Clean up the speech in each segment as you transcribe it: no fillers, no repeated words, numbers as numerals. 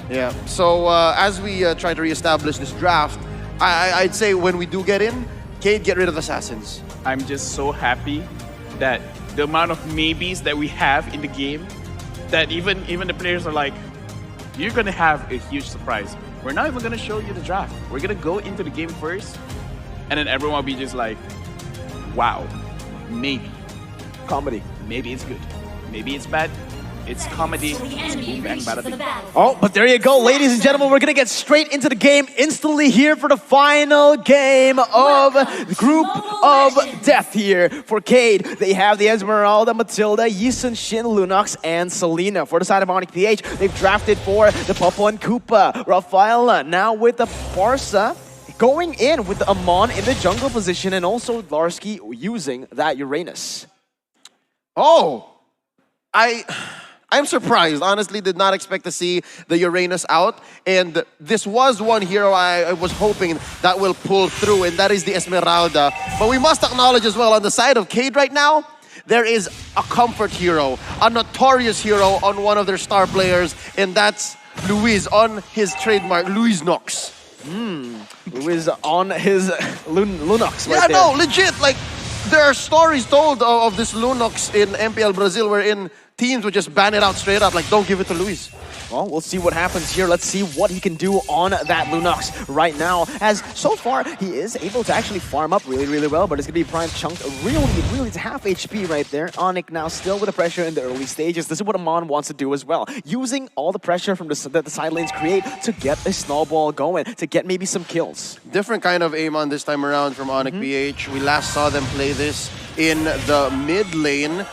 Yeah, so as we try to reestablish this draft, I'd say when we do get in, Cade, get rid of Assassins. I'm just so happy that the amount of maybes that we have in the game, that even the players are like, you're gonna have a huge surprise. We're not even gonna show you the draft. We're gonna go into the game first, and then everyone will be just like, wow, maybe. Comedy. Maybe it's good. Maybe it's bad. It's comedy. It's boom, bang, bada, bing. Oh, but there you go, ladies and gentlemen. We're going to get straight into the game instantly here for the final game of the Group of Death here for Cade. They have the Esmeralda, Matilda, Yisun, Shin, Lunox, and Selena. For the side of Onic PH, they've drafted for the Popo and Koopa. Rafaela now with the Barca. Going in with the Amon in the jungle position, and also Larsky using that Uranus. Oh, I'm surprised. Honestly, did not expect to see the Uranus out. And this was one hero I was hoping that will pull through, and that is the Esmeralda. But we must acknowledge as well, on the side of Cade right now, there is a comfort hero, a notorious hero on one of their star players, and that's Luis on his trademark, Luis Nox. Luis on his Lunox right Yeah, there. no, legit. Like, there are stories told of this Lunox in MPL Brazil wherein teams would just ban it out straight up, like, don't give it to Luis. Well, we'll see what happens here. Let's see what he can do on that Lunox right now. As so far, he is able to actually farm up really, really well, but it's going to be prime chunked really, it's half HP right there. Onic now still with the pressure in the early stages. This is what Amon wants to do as well. Using all the pressure from that the side lanes create to get a snowball going, to get maybe some kills. Different kind of aim on this time around from Onic PH. We last saw them play this in the mid lane.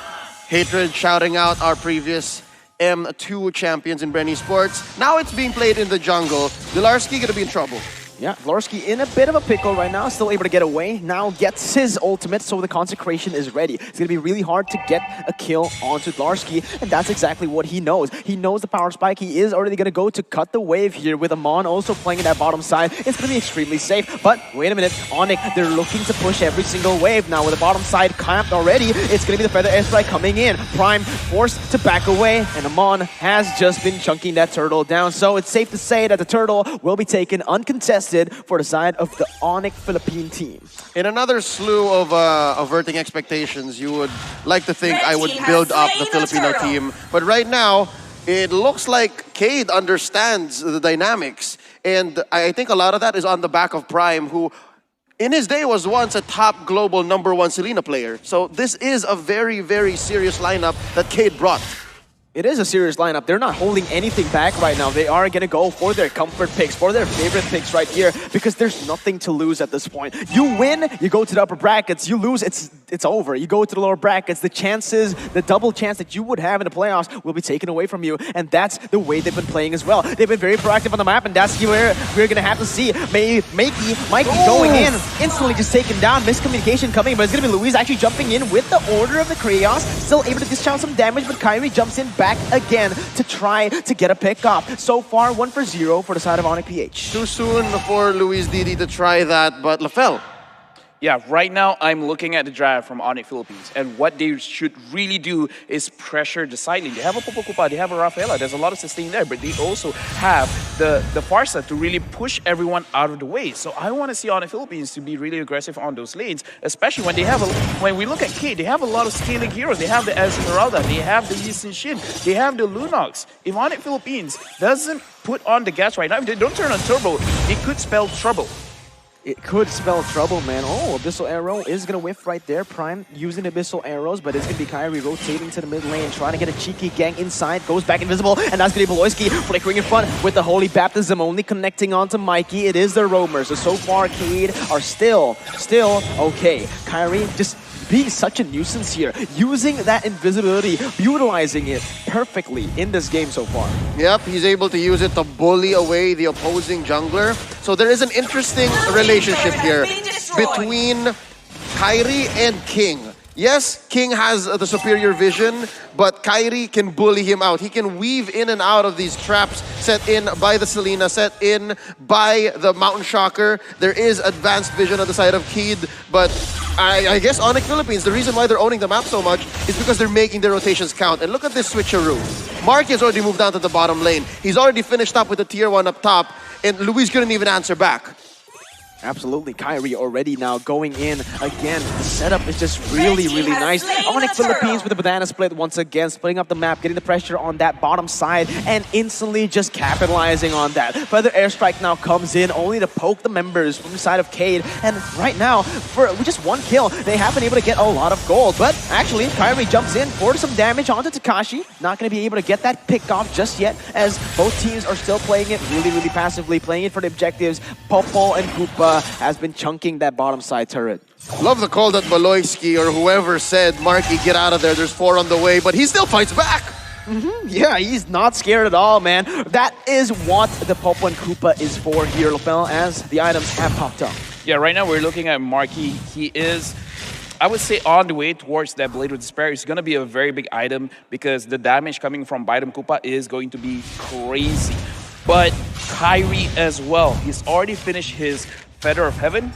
Hatred shouting out our previous M2 champions in Brenny Sports. Now it's being played in the jungle. Dilarsky gonna be in trouble. Yeah, Larsky in a bit of a pickle right now, still able to get away. Now gets his ultimate, so the consecration is ready. It's going to be really hard to get a kill onto Larsky, and that's exactly what he knows. He knows the power spike. He is already going to go to cut the wave here with Amon also playing in that bottom side. It's going to be extremely safe, but wait a minute. Onic, they're looking to push every single wave now with the bottom side camped already. It's going to be the Feather Airstrike coming in. Prime forced to back away, and Amon has just been chunking that turtle down. So it's safe to say that the turtle will be taken uncontested for the side of the Onic Philippine team. In another slew of averting expectations, you would like to think I would build up the Filipino team. But right now, it looks like Cade understands the dynamics. And I think a lot of that is on the back of Prime, who in his day was once a top global #1 Selena player. So this is a very, very serious lineup that Cade brought. It is a serious lineup. They're not holding anything back right now. They are going to go for their comfort picks, for their favorite picks right here, because there's nothing to lose at this point. You win, you go to the upper brackets. You lose, it's over. You go to the lower brackets. The chances, the double chance that you would have in the playoffs will be taken away from you, and that's the way they've been playing as well. They've been very proactive on the map, and that's where we're going to have to see Mikey going in, instantly just taken down. Miscommunication coming, but it's going to be Luis actually jumping in with the Order of the Chaos, still able to discharge some damage, but Kyrie jumps in back again to try to get a pick off. So far, 1-for-0 for the side of Onic PH. Too soon for Luis Didi to try that, but Lafel. Yeah, right now I'm looking at the draft from Onic Philippines, and what they should really do is pressure the side lane. They have a Popo Koopa, they have a Rafaela, there's a lot of sustain there, but they also have the Farsa to really push everyone out of the way. So I want to see Onic Philippines to be really aggressive on those lanes, especially when they have when we look at K, they have a lot of scaling heroes. They have the Esmeralda, they have the Yisun Shin, they have the Lunox. If Onic Philippines doesn't put on the gas right now, if they don't turn on turbo, it could spell trouble. It could spell trouble, man. Oh, Abyssal Arrow is going to whiff right there. Prime using Abyssal Arrows, but it's going to be Kyrie rotating to the mid lane, trying to get a cheeky gang inside. Goes back invisible, and that's going to be Beloyski flickering in front with the Holy Baptism, only connecting onto Mikey. It is the roamers. So far, Cade are still okay. Kyrie just being such a nuisance here, using that invisibility, utilizing it perfectly in this game so far. Yep, he's able to use it to bully away the opposing jungler. So there is an interesting relationship here between Kyrie and King. Yes, King has the superior vision, but Kyrie can bully him out. He can weave in and out of these traps set in by the Selena, set in by the Mountain Shocker. There is advanced vision on the side of Keed, but I guess Onic Philippines, the reason why they're owning the map so much is because they're making their rotations count. And look at this switcheroo. Marky has already moved down to the bottom lane. He's already finished up with the tier 1 up top, and Luis couldn't even answer back. Absolutely, Kyrie already now going in again. The setup is just really, really nice. Onic Philippines with the banana split once again, splitting up the map, getting the pressure on that bottom side, and instantly just capitalizing on that. Further airstrike now comes in, only to poke the members from the side of Cade. And right now, with just one kill, they have been able to get a lot of gold. But actually, Kyrie jumps in for some damage onto Takashi. Not going to be able to get that pick off just yet, as both teams are still playing it really, really passively, playing it for the objectives. Popo and Koopa has been chunking that bottom side turret. Love the call that Baloyski or whoever said, Marky, get out of there, there's 4 on the way, but he still fights back. Yeah, he's not scared at all, man. That is what the Popo and Koopa is for here, Lapel, as the items have popped up. Yeah, right now we're looking at Marky. He is, I would say, on the way towards that Blade of Despair. It's going to be a very big item because the damage coming from Bidem Koopa is going to be crazy. But Kyrie as well, he's already finished his Feather of Heaven.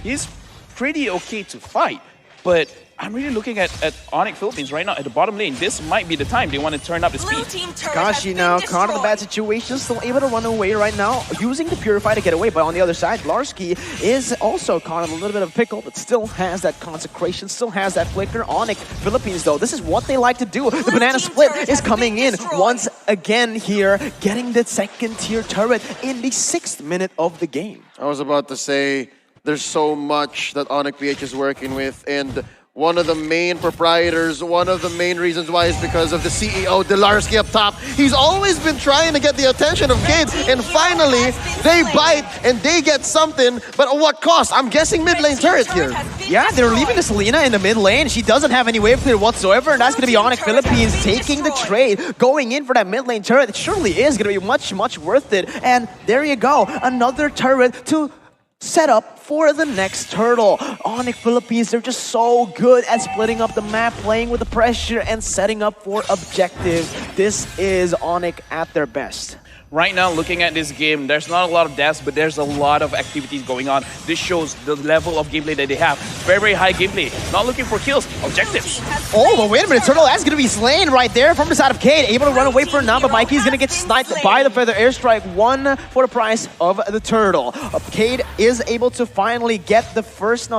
He's pretty okay to fight, but I'm really looking at Onic Philippines right now at the bottom lane. This might be the time they want to turn up the speed. Takashi now caught in a bad situation, still able to run away right now, using the Purify to get away. But on the other side, Blarski is also caught in a little bit of a pickle, but still has that Consecration, still has that Flicker. Onic Philippines, though, this is what they like to do. The banana split is coming in once again here, getting the second tier turret in the 6th minute of the game. I was about to say, there's so much that Onic PH is working with, and one of the main proprietors, one of the main reasons why is because of the CEO, Delarski up top. He's always been trying to get the attention of kids, and finally, they bite and they get something, but at what cost? I'm guessing mid lane turret here. Yeah, they're leaving the Selena in the mid lane. She doesn't have any wave clear whatsoever, and that's going to be Onic Philippines taking the trade, going in for that mid lane turret. It surely is going to be much, much worth it. And there you go, another turret to set up for the next turtle. Onic Philippines, they're just so good at splitting up the map, playing with the pressure, and setting up for objectives. This is Onic at their best. Right now, looking at this game, there's not a lot of deaths, but there's a lot of activities going on. This shows the level of gameplay that they have. Very, very high gameplay. Not looking for kills, objectives. Oh, but wait a minute. Turtle that's going to be slain right there from the side of Cade. Able to run away for now, but Mikey's going to get sniped by the Feather Airstrike. 1 for the price of the Turtle. Cade is able to finally get the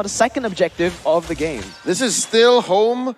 second objective of the game. This is still home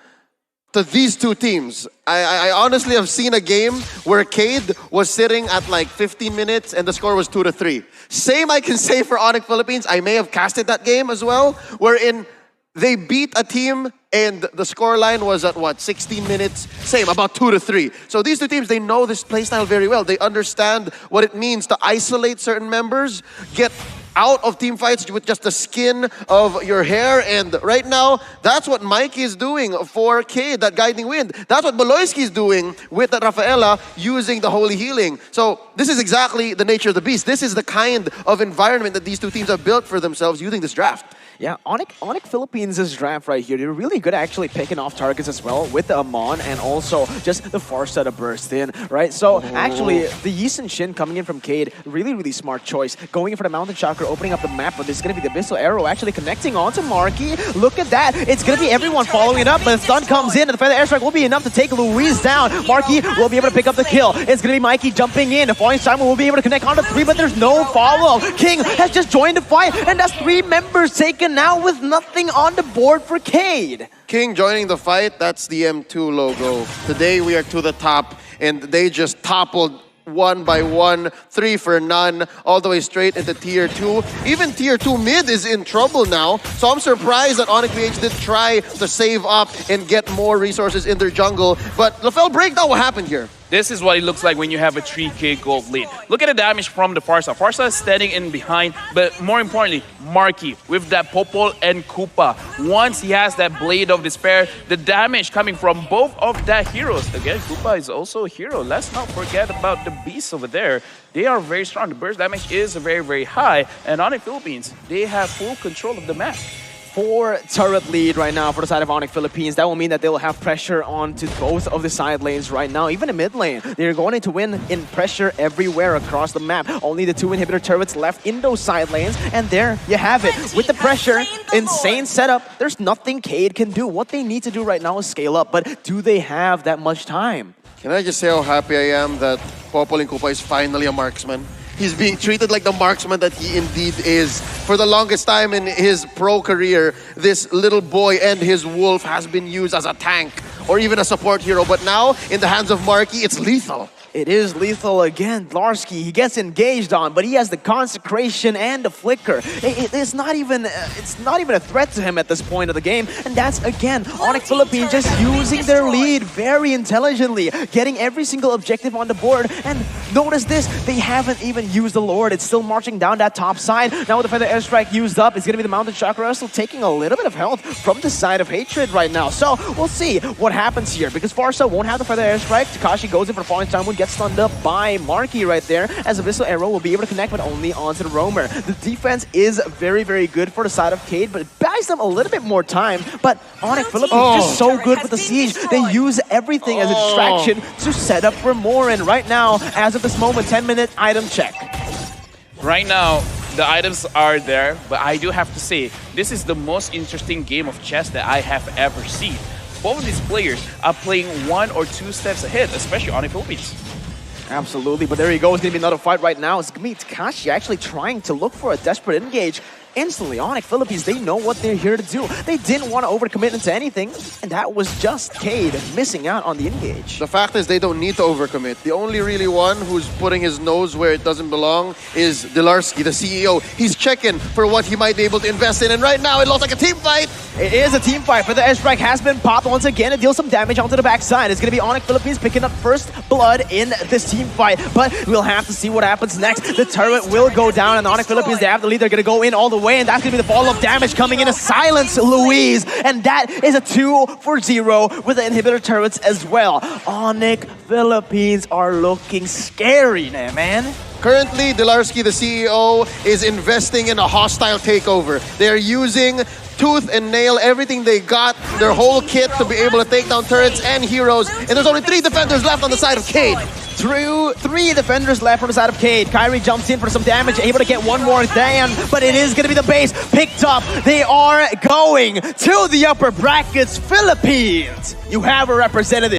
to these two teams. I honestly have seen a game where Cade was sitting at like 15 minutes and the score was 2-3. Same I can say for Onic Philippines. I may have casted that game as well, wherein they beat a team and the scoreline was at what, 16 minutes? Same, about 2-3. So these two teams, they know this playstyle very well. They understand what it means to isolate certain members, get out of team fights with just the skin of your hair. And right now, that's what Mikey is doing for Cade, that Guiding Wind. That's what Baloyski is doing with that Rafaela using the Holy Healing. So this is exactly the nature of the beast. This is the kind of environment that these two teams have built for themselves using this draft. Yeah, Onic Philippines' draft right here, they're really good at actually picking off targets as well with the Amon and also just the Farsa to burst in, right? So actually, the Yi Shin coming in from Cade, really, really smart choice. Going in for the Mountain Chakra, opening up the map, but this is going to be the Abyssal Arrow actually connecting onto Marky. Look at that. It's going to be everyone following it up, but the stun comes in and the Feather Airstrike will be enough to take Luis down. Marky will be able to pick up the kill. It's going to be Mikey jumping in. The Falling Simon will be able to connect onto 3, but there's no follow-up. King has just joined the fight, and that's 3 members taken now with nothing on the board for Cade. King joining the fight, that's the M2 logo. Today we are to the top, and they just toppled 1 by 1, 3 for none, all the way straight into Tier 2. Even Tier 2 mid is in trouble now, so I'm surprised that Onic PH did try to save up and get more resources in their jungle. But LaFell, break down what happened here. This is what it looks like when you have a 3k gold lead. Look at the damage from the Farsa. Farsa is standing in behind, but more importantly, Marky with that Popol and Koopa. Once he has that Blade of Despair, the damage coming from both of that heroes. Again, Koopa is also a hero. Let's not forget about the beasts over there. They are very strong. The burst damage is very, very high. And Onic Philippines, they have full control of the map. 4-turret lead right now for the side of Onic Philippines. That will mean that they will have pressure onto both of the side lanes right now, even in mid lane. They're going to win in pressure everywhere across the map. Only the 2 inhibitor turrets left in those side lanes, and there you have it. With the pressure, insane setup, there's nothing Cade can do. What they need to do right now is scale up, but do they have that much time? Can I just say how happy I am that Popol Kupa is finally a marksman? He's being treated like the marksman that he indeed is. For the longest time in his pro career, this little boy and his wolf has been used as a tank or even a support hero. But now, in the hands of Marky, it's lethal. It is lethal again. Larsky, he gets engaged on, but he has the consecration and the flicker. It's not even a threat to him at this point of the game. And that's again Onic Philippines just using their lead very intelligently, getting every single objective on the board. And notice this, they haven't even used the Lord. It's still marching down that top side. Now with the Feather Airstrike used up, it's gonna be the Mountain Chakra still taking a little bit of health from the side of Hatred right now. So we'll see what happens here, because Farsa won't have the Feather Airstrike. Takashi goes in for Falling Time Wound, gets stunned up by Marky right there, as a Abyssal Arrow will be able to connect, but only onto the Roamer. The defense is very, very good for the side of Cade, but it buys them a little bit more time. But Onic Philippines just so good with the siege. They use everything as a distraction to set up for more. And right now, as of this moment, 10-minute item check. Right now, the items are there, but I do have to say, this is the most interesting game of chess that I have ever seen. Both of these players are playing 1 or 2 steps ahead, especially Onic Philippines. Absolutely, but there you go. It's going to be another fight right now. It's going to be Takashi actually trying to look for a desperate engage. Instantly, Onic Philippines, they know what they're here to do. They didn't want to overcommit into anything, and that was just Cade missing out on the engage. The fact is they don't need to overcommit. The only really one who's putting his nose where it doesn't belong is Dilarsky, the CEO. He's checking for what he might be able to invest in, and right now it looks like a team fight. It is a team fight, but the airstrike has been popped once again to deal some damage onto the backside. It's going to be Onic Philippines picking up first blood in this team fight, but we'll have to see what happens next. The turret will go down, and Onic Philippines, they have the lead. They're going to go in all the way, and that's going to be the follow-up damage coming in to silence Louise, and that is a 2-for-0 with the inhibitor turrets as well. Onic Philippines are looking scary now, man. Currently, Dilarsky, the CEO, is investing in a hostile takeover. They're using tooth and nail everything they got, their whole kit, to be able to take down turrets and heroes. And there's only 3 defenders left on the side of Cade. Three defenders left on the side of Cade. Kyrie jumps in for some damage, able to get one more down, but it is going to be the base picked up. They are going to the upper brackets. Philippines, you have a representative.